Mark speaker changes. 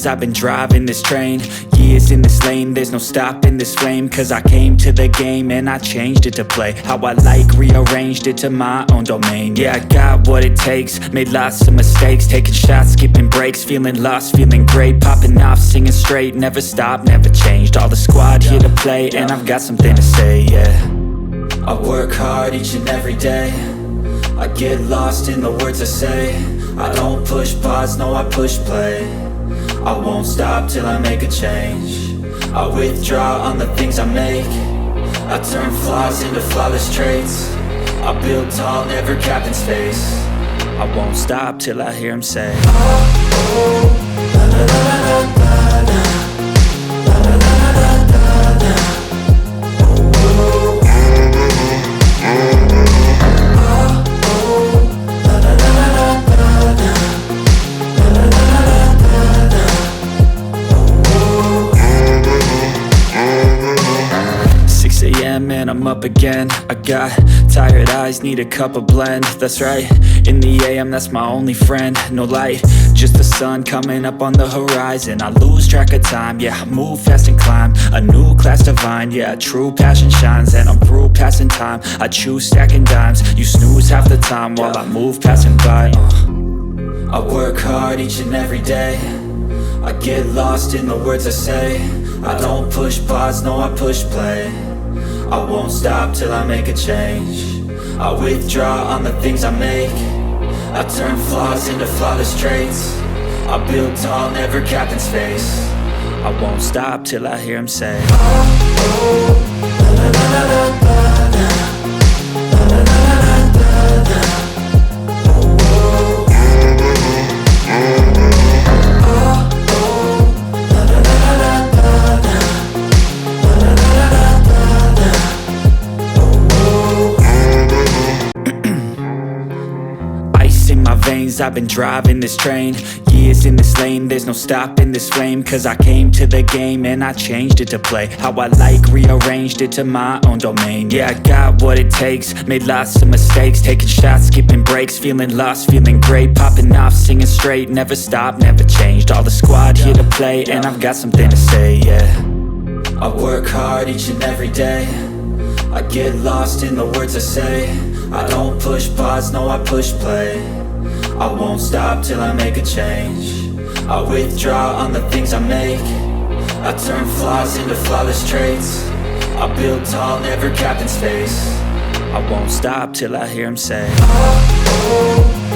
Speaker 1: veins, I've been driving this train. Years in this lane, there's no stopping this flame. Cause I came to the game and I changed it to play how I like, rearranged it to my own domain. Yeah, I got what it takes, made lots of mistakes, taking shots, skipping breaks, feeling lost, feeling great, popping off, singing straight, never stopped, never changed. All the squad here to play, and I've got something to say, yeah. I work hard each and every day, I get lost in the words I say. I don't push pause, no I push play. I won't stop till I make a change. I withdraw on the things I make. I turn flaws into flawless traits. I build tall, never capped in space. I won't stop till I hear him say, oh, oh, la la la la la la. And I'm up again. I got tired eyes, need a cup of blend. That's right, in the AM, that's my only friend. No light, just the sun coming up on the horizon. I lose track of time, yeah, I move fast and climb a new class divine, yeah, true passion shines. And I'm through passing time, I choose stacking dimes. You snooze half the time while I move passing by. I work hard each and every day, I get lost in the words I say. I don't push pause, no I push play. I won't stop till I make a change. I withdraw on the things I make. I turn flaws into flawless traits. I build tall, never capped in space. I won't stop till I hear him say, oh, oh, la la la la la la. La la la la la la. Oh, oh. Oh, oh, la la la la la la. La la la la la. In my veins, I've been driving this train. Years in this lane, there's no stopping this flame. Cause I came to the game and I changed it to play how I like, rearranged it to my own domain. Yeah, I got what it takes, made lots of mistakes, taking shots, skipping breaks, feeling lost, feeling great, popping off, singing straight, never stopped, never changed. All the squad here to play, and I've got something to say, yeah. I work hard each and every day, I get lost in the words I say. I don't push pause, no I push play. I won't stop till I make a change. I withdraw on the things I make. I turn flaws into flawless traits. I build tall, never capped in space. I won't stop till I hear him say, oh, oh.